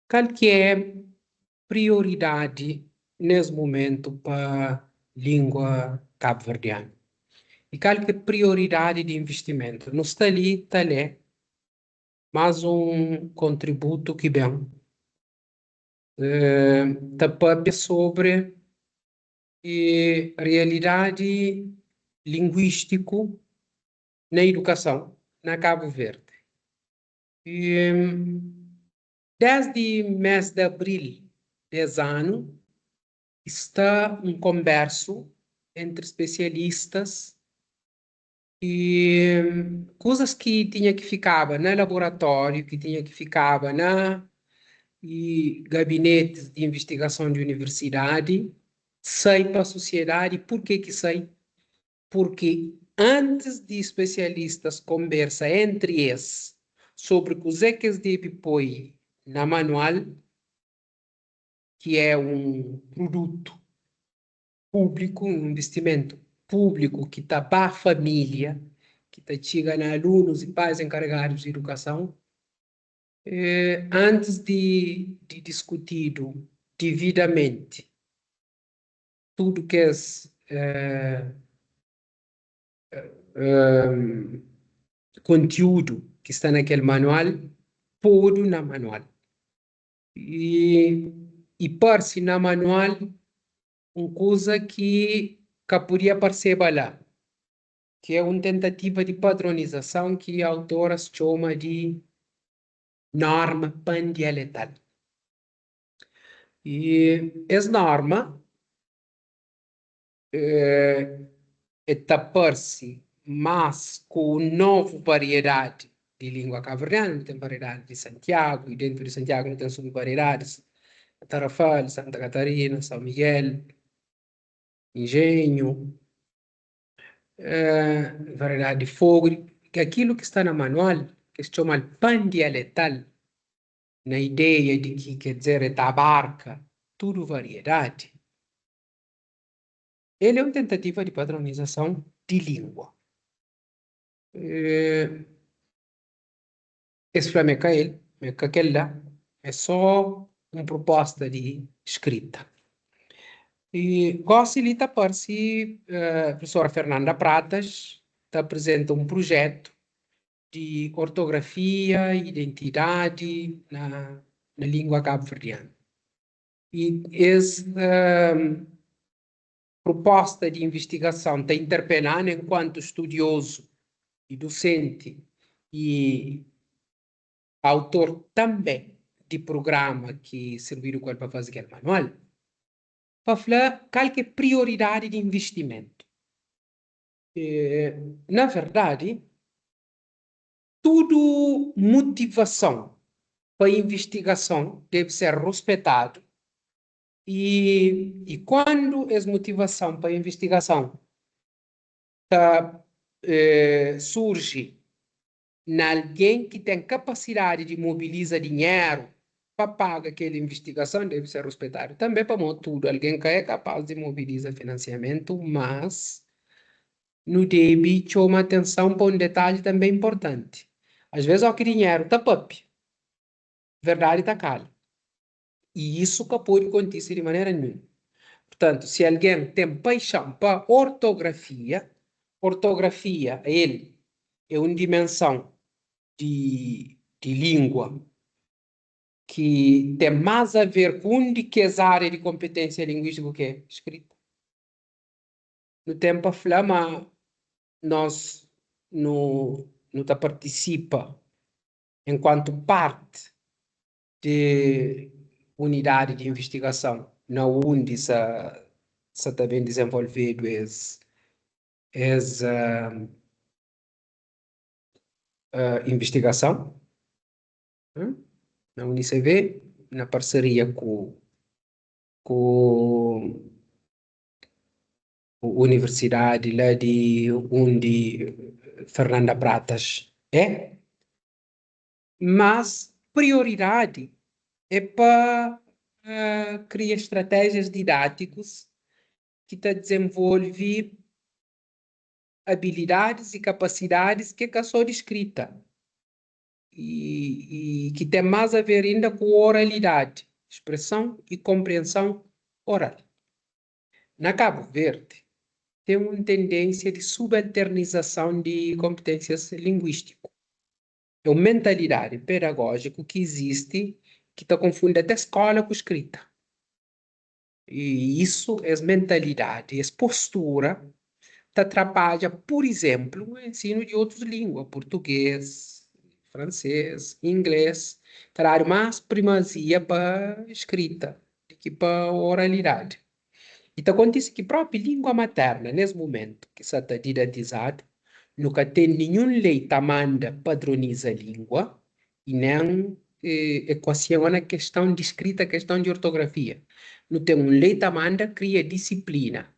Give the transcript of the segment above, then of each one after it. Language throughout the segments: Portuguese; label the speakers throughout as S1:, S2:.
S1: Qual que é prioridade nesse momento para a língua cabo-verdiana? E qual que é prioridade de investimento? Não está ali, está ali, mais um contributo que vem. Está sobre a realidade linguístico na educação na Cabo Verde. E, desde mês de abril desse ano, está um converso entre especialistas e coisas que tinha que ficava no laboratório, que tinha que ficava na e gabinetes de investigação de universidade, sai para a sociedade. Por que que sai? Porque antes de especialistas conversar entre eles sobre o que eles devem pôr na manual, que é um produto público, um investimento público que está para a família, que está chegando a alunos e pais encarregados de educação, antes de discutido devidamente tudo que é conteúdo que está naquele manual, pôr na manual. E parse na manual uma coisa que poderia parecer lá, que é uma tentativa de padronização que a autora chama de norma pandialetal. E essa norma tapar-se mas com nova variedade de língua cabo-verdiana. Tem variedade de Santiago, e dentro de Santiago não tem subvariedades: Tarrafal, Santa Catarina, São Miguel, Engenho, variedade de fogo, que aquilo que está na manual, que se chama pan-dialetal, na ideia de que, quer dizer, abarca tudo variedade. Ele é uma tentativa de padronização de língua. Esse flamenco é ele, aquele lá, é só uma proposta de escrita. E gosto de tapar se a professora Fernanda Pratas apresenta um projeto de ortografia e identidade na língua cabo-verdiana. E essa proposta de investigação está interpelando enquanto estudioso e docente e autor também de programa que serviram para fazer aquele manual, para falar qual que é a prioridade de investimento. Na verdade, tudo motivação para investigação deve ser respeitado. E quando essa motivação para investigação surge em alguém que tem capacidade de mobilizar dinheiro para pagar aquela investigação, deve ser respeitado. Também para tudo, alguém que é capaz de mobilizar financiamento, mas no deve chamar atenção para um detalhe também importante. Às vezes, o que dinheiro está papi, verdade está cala. E isso que pode acontecer de maneira nenhuma. Portanto, se alguém tem paixão para ortografia, ele é uma dimensão de língua que tem mais a ver com onde que é a área de competência linguística que é escrita. No tempo a flama, nós não participa enquanto parte de unidade de investigação, na onde se está bem desenvolvido essa investigação, na UNICEF, na parceria com a universidade lá de onde Fernanda Pratas é, mas prioridade é para criar estratégias didáticas que desenvolve habilidades e capacidades que é só de escrita. e que tem mais a ver ainda com oralidade, expressão e compreensão oral. Na Cabo Verde, tem uma tendência de subalternização de competências linguísticas. É uma mentalidade pedagógica que existe que está confundindo até escola com escrita. E isso é mentalidade, é postura que atrapalha, por exemplo, o ensino de outras línguas, português, francês, inglês, dar mais primazia para escrita do que para oralidade. Então, acontece que a própria língua materna, nesse momento que está didatizado, nunca tem nenhum lei que manda padroniza a língua e nem equaciona a questão de escrita, a questão de ortografia. Não tem um lei que manda, cria disciplina.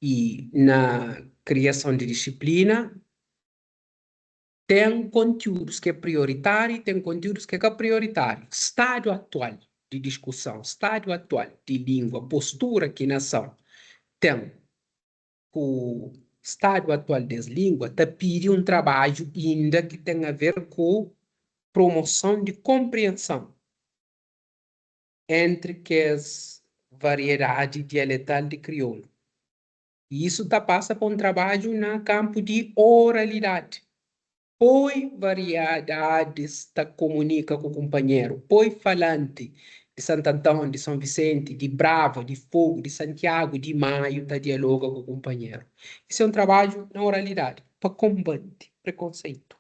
S1: E na criação de disciplina, tem conteúdos que é prioritário e tem conteúdos que é prioritário. Estado atual de discussão, estado atual de língua, postura que nação tem o estado atual das línguas está pedindo um trabalho ainda que tem a ver com promoção de compreensão entre que as variedades dialetal de crioulo. E isso passa por um trabalho no campo de oralidade. Põe variedades da comunica com o companheiro. Põe falante de Santo Antão, de São Vicente, de Brava, de Fogo, de Santiago, de Maio, tá dialoga com o companheiro. Isso é um trabalho na oralidade, para combater preconceito.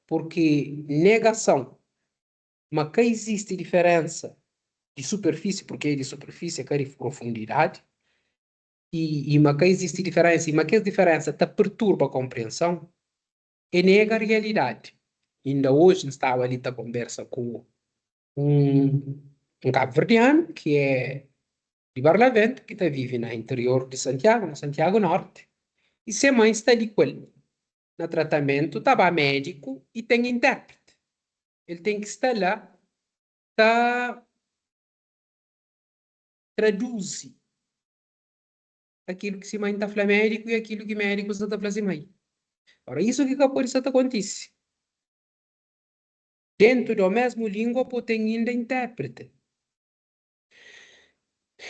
S1: Porque negação, mas que existe diferença de superfície, porque de superfície é que de profundidade, mas que existe diferença, e mas que a diferença tá perturba a compreensão, e nega a realidade. Ainda hoje estava ali a conversa com um, um cabo-verdiano que é de Barlavento, que está vive no interior de Santiago, no Santiago Norte, e se a mãe está ali com ele. No tratamento, estava médico e tem intérprete. Ele tem que estar lá, tá, traduz aquilo que se mãe está falando médico e aquilo que médico está falando assim mãe. Ora, isso que por isso acontece. Dentro da mesma língua, tem ainda intérprete.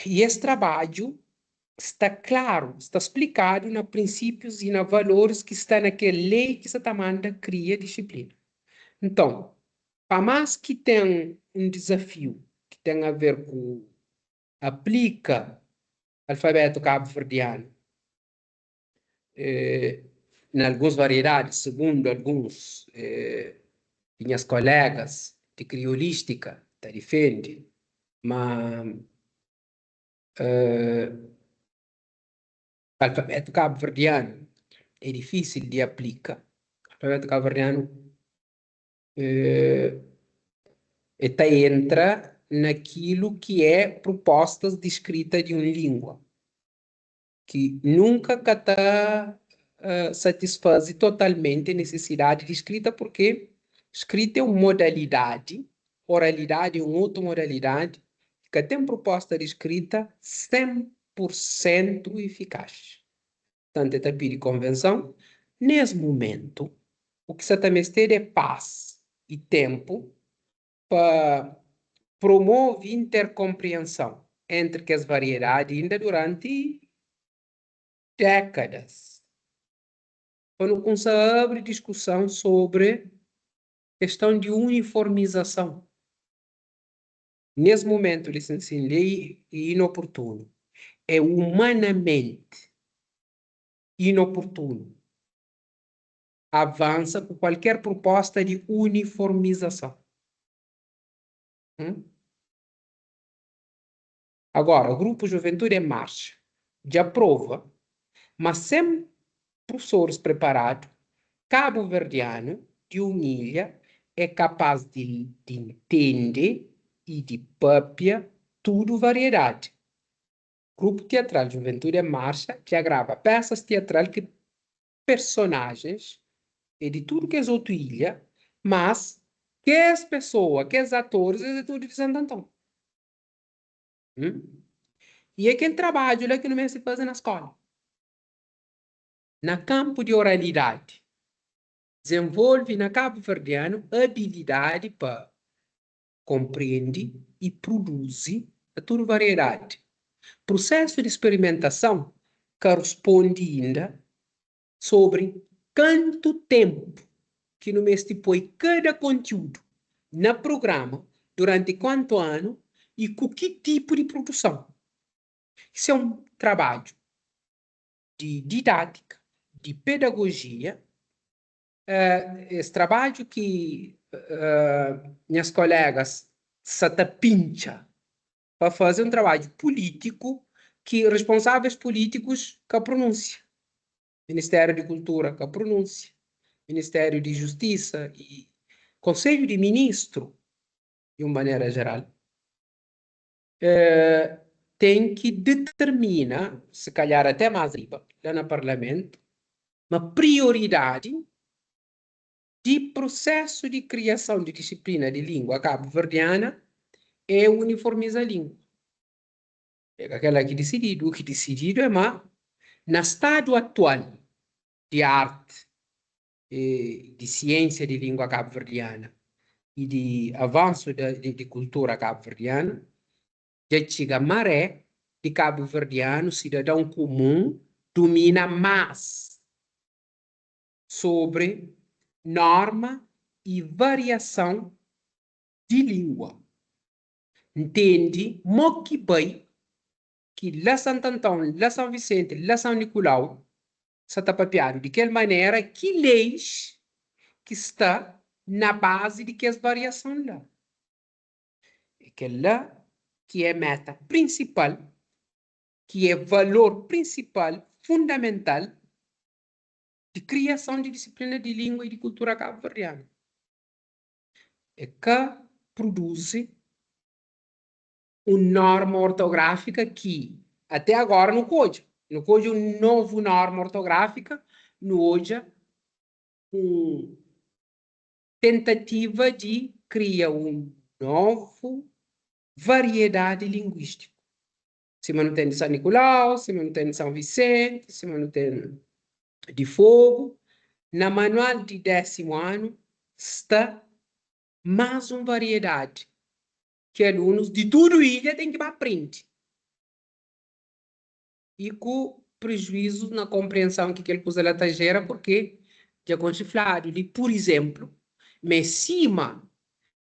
S1: E esse trabalho está claro, está explicado nos princípios e nos valores que está naquela lei que está manda cria disciplina. Então, para mais que tenha um desafio que tem a ver com aplica alfabeto cabo-verdiano em algumas variedades, segundo alguns minhas colegas de criolística, está defende, mas alfabeto cabo-verdiano é difícil de aplicar. Alfabeto cabo-verdiano entra naquilo que é propostas de escrita de uma língua, que nunca satisfaz totalmente a necessidade de escrita, porque escrita é uma modalidade, oralidade é uma outra modalidade, que tem proposta de escrita 100% eficaz. Tanto é de convenção, nesse momento, o que você também tem é paz e tempo para promover intercompreensão entre que as variedades ainda durante décadas. Quando começa a abrir discussão sobre questão de uniformização. Nesse momento, licença em lei é inoportuno. É humanamente inoportuno. Avança por qualquer proposta de uniformização. Agora, o Grupo Juventude em Marcha já prova, mas sem professores preparados, cabo-verdiano, de humilha, é capaz de entender e de própria tudo variedade. Grupo Teatral Juventude em Marcha já grava peças teatrais que personagens e de tudo que é outra ilha, mas que as pessoas, que os atores, é tudo de Santo Antão. E é aquele trabalho lá que não se faz na escola. Na campo de oralidade, desenvolve na Cabo Verdeano habilidade para compreender e produzir a toda variedade. Processo de experimentação corresponde ainda sobre quanto tempo que no mês põe cada conteúdo na programa, durante quanto ano e com que tipo de produção. Isso é um trabalho de didática, de pedagogia, esse trabalho que minhas colegas se pincha para fazer um trabalho político que responsáveis políticos que a pronúncia. Ministério de Cultura que a pronúncia. Ministério de Justiça e Conselho de Ministros, de uma maneira geral, tem que determinar, se calhar até mais riba, lá no Parlamento, uma prioridade de processo de criação de disciplina de língua cabo-verdiana é uniformizar a língua. É aquela que decidido, o que decidido é mas no estado atual de arte, de ciência de língua cabo-verdiana e de avanço de cultura cabo-verdiana, já chega a maré de cabo-verdiano, cidadão comum, domina mais sobre norma e variação de língua. Entende? Moque bem que lá Santo Antônio, lá São Vicente, lá São Nicolau, se está papiado de que maneira que leis que está na base de que as variações lá. É que lá que é meta principal, que é valor principal, fundamental, de criação de disciplina de língua e de cultura cabo-verdiana. É que produz uma norma ortográfica que, até agora, não code. Não code uma nova norma ortográfica, não hoje, uma tentativa de criar uma nova variedade linguística. Se mantém São Nicolau, se mantém São Vicente, se mantém de Fogo. Na manual de 10º ano está mais uma variedade que alunos de tudo ilha têm que aprender. E com prejuízo na compreensão que ele pôs a latageira, porque já conchiflado ali, por exemplo, mas cima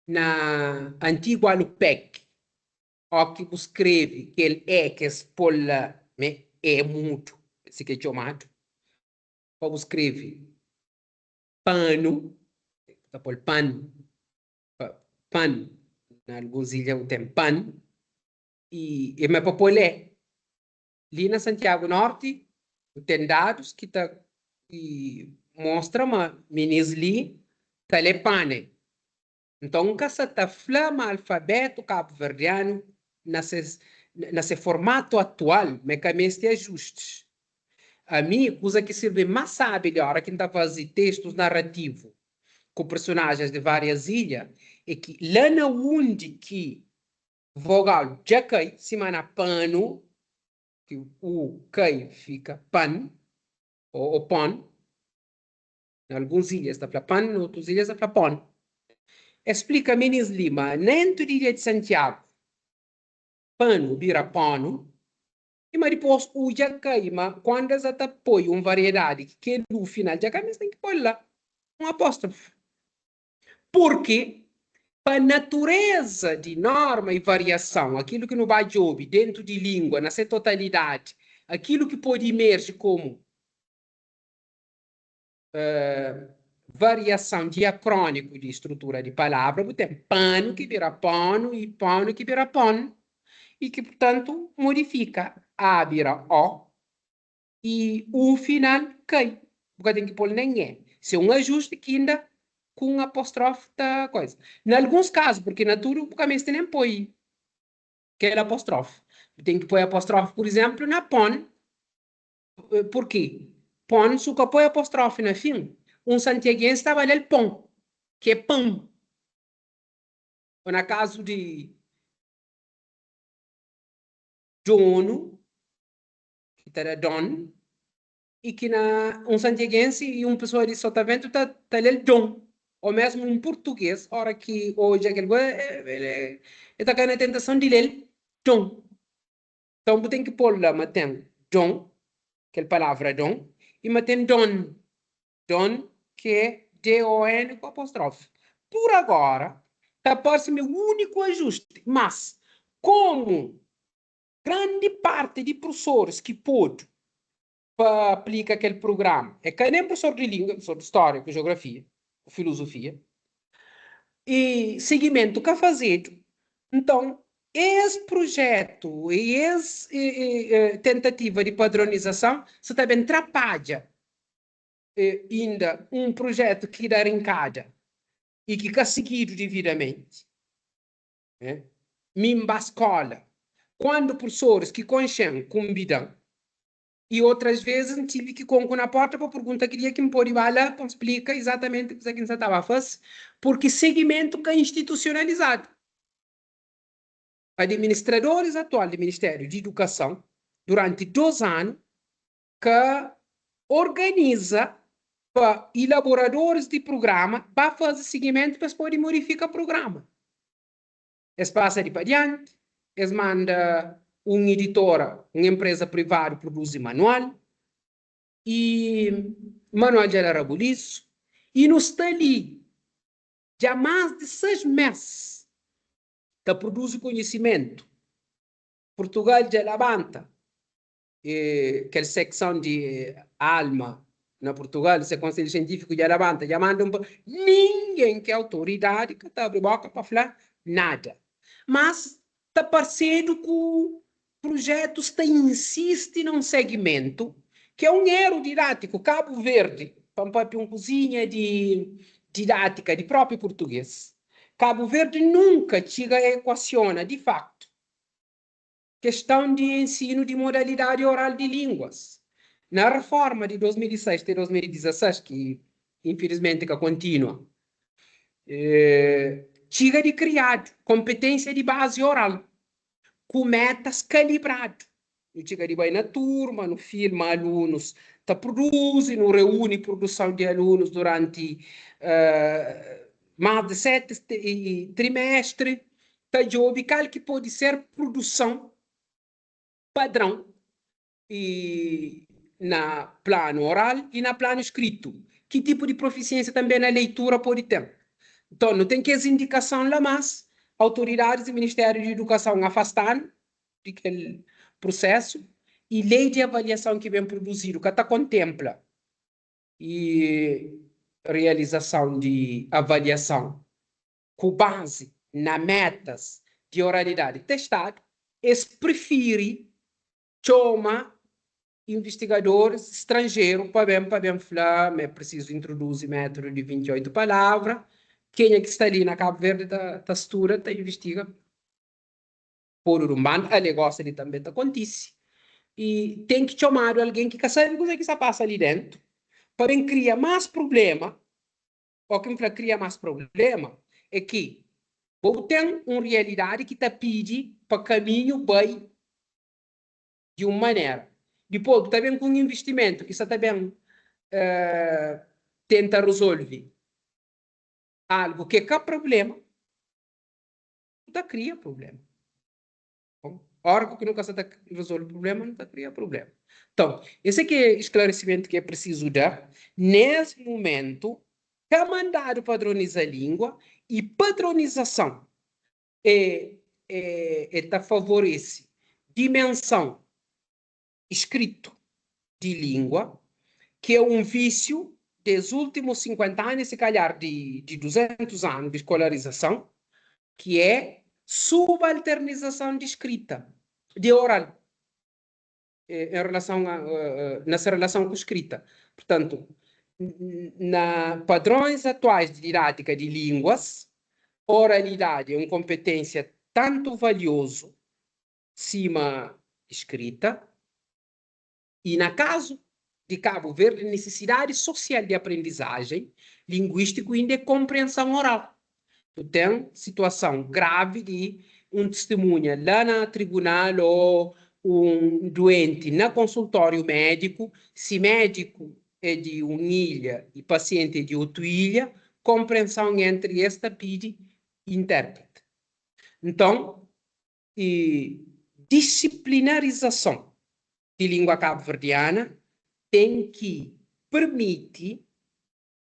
S1: na antiga Alupec, o que escreve que ele é que espola é muito, se que é chamado, ou escreve pano, tá por pano, pan, na alguns ilhas tem pan, e me papolé. Ali na Santiago Norte, tem dados que tá e mostra uma minisli telepane. Então, nunca se tá flama alfabeto cabo-verdiano nesse formato atual, mecanismo de ajustes. A mim, coisa que serve mais sabe a hora que está fazendo textos narrativos com personagens de várias ilhas, é que lá na onde que vogal já cai, semana pano, que o cai fica pan, ou pon, em algumas ilhas está para pan, em outras ilhas está para pon. Explica Menis Lima, dentro de ilha de Santiago, pano vira pano, e mas depois o já cai, mas quando já está põe uma variedade, que no final já cai, mas tem que pôr lá um apóstrofo. Porque a natureza de norma e variação, aquilo que não vai ouvir dentro de língua, na sua totalidade, aquilo que pode emergir como variação diacrônico de estrutura de palavra, tem pano que vira pano e pano que vira pon, e que, portanto, modifica a vira o e o final cai. Porque tem que pôr nem é. Se é um ajuste que ainda com apóstrofe da coisa. Em alguns casos, porque na tudo, o caminho nem põe aquele apóstrofe. Tem que pôr apóstrofe, por exemplo, na pon. Por quê? Pon, se o põe apóstrofe na fim, um santiaguense estava ali pão, que é pão. Ou na caso de dono, que era don, e que um santiaguense e uma pessoa de Sotavento está lendo John, ou mesmo um português, ora que hoje aquele ele está com a tentação de ler John. Então, você tem que pôr lá, mas tem John, aquela palavra John, e mas tem Don, Don, que é D-O-N com apóstrofe. Por agora, está parecendo o único ajuste, mas como grande parte de professores que pode para aplicar aquele programa é que nem professor de língua, professor de história, geografia, filosofia, e seguimento que fazer. Então, esse projeto e essa tentativa de padronização se também atrapalha ainda um projeto que dá em cada e que é seguido devidamente. Né? Mimba escola. Quando professores que conhecem convidam e outras vezes tive que ir na porta para perguntar queria que me pôr lá para explicar exatamente o que você estava a fazer, porque segmento que é institucionalizado. Administradores atuais do Ministério de Educação, durante 2 anos, que organiza para elaboradores de programa para fazer seguimento para poder modificar o programa. Eles passam de adiante, eles mandam uma editora, uma empresa privada produzir manual, e manual já era isso, e nos está ali, já mais de 6 meses, que produz conhecimento. Portugal já levanta, aquela secção de alma, na Portugal, esse conselho científico já levanta, já manda ninguém que é autoridade que está abrindo boca para falar nada. Mas está parecendo que o projeto insiste num segmento que é um erro didático, Cabo Verde, para uma cozinha de didática de próprio português. Cabo Verde nunca chega a equaciona, de facto, questão de ensino de modalidade oral de línguas. Na reforma de 2006 e 2016, que infelizmente que continua, chega de criar competência de base oral, com metas calibradas. Chega de vai na turma, no filma alunos, produzem, reúne produção de alunos durante mais de 7 trimestres, job que pode ser produção padrão e na plano oral e na plano escrito. Que tipo de proficiência também na leitura pode ter? Então, não tem que essa indicação lá, mas autoridades do Ministério de Educação afastando daquele processo e lei de avaliação que vem produzido, que até contempla e realização de avaliação com base na metas de oralidade testado, eles preferem chamar investigadores estrangeiros para bem falar, é preciso introduzir método de 28 palavras. Quem é que está ali na Cabo Verde está estuda, está investiga. Por um bando, a negócio ali também está acontece. E tem que chamar alguém que sabe o que está passa ali dentro, para criar mais problema. O que me cria mais problema é que ou tem uma realidade que está pedindo para caminho bem de uma maneira. Depois, está bem com um investimento que está bem tenta resolver algo que é problema, não cria problema. Ora que nunca está resolve o problema, não cria problema. Então, esse aqui é esclarecimento que é preciso dar. Nesse momento, é mandado padronizar a língua e padronização favorece dimensão escrito de língua, que é um vício dos últimos 50 anos, se calhar de 200 anos de escolarização, que é subalternização de escrita, de oral, nessa relação com escrita. Portanto, na padrões atuais de didática de línguas, oralidade é uma competência tanto valioso cima escrita, e na caso de Cabo Verde, necessidade social de aprendizagem linguística e de compreensão oral. Tem situação grave de um testemunha lá na tribunal ou um doente na consultório médico, se médico é de uma ilha e paciente é de outra ilha, compreensão entre esta pede intérprete. Então, disciplinarização de língua cabo-verdiana tem que permitir,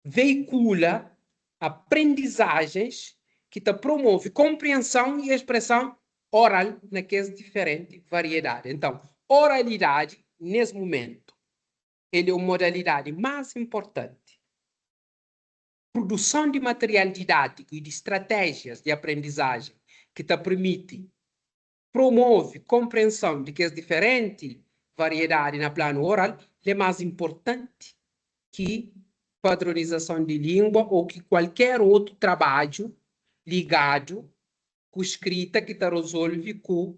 S1: veicula aprendizagens que te promove compreensão e expressão oral naquelas diferentes variedades. Então, oralidade, nesse momento, ele é a modalidade mais importante. Produção de material didático e de estratégias de aprendizagem que te permite, promove compreensão de que as diferentes variedades na plano oral é mais importante que padronização de língua ou que qualquer outro trabalho ligado com escrita que te resolve com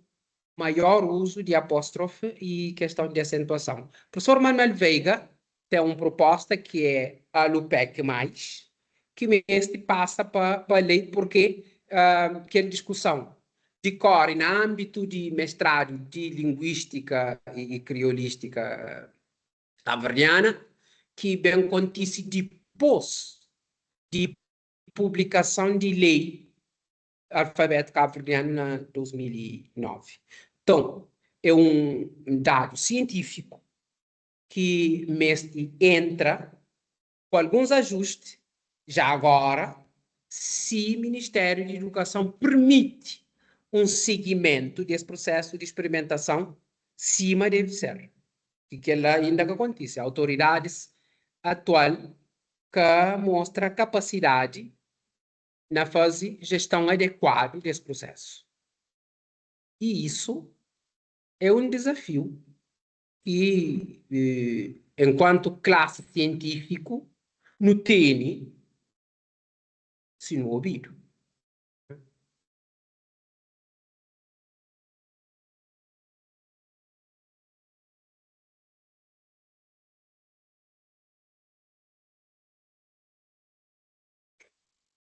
S1: maior uso de apóstrofe e questão de acentuação. O professor Manuel Veiga tem uma proposta que é a LUPEC+, que este passa para a lei, porque aquela discussão de cor no âmbito de mestrado de linguística e criolística cabo-verdiana, que bem acontece depois de publicação de lei alfabeto cabo-verdiano em 2009. Então, é um dado científico que mestre entra com alguns ajustes, já agora, se o Ministério de Educação permite um seguimento desse processo de experimentação, cima deve ser. E que ela ainda acontece. Autoridades atual que mostra capacidade na fase gestão adequada desse processo. E isso é um desafio que, enquanto classe científico, não tem se no ouvido.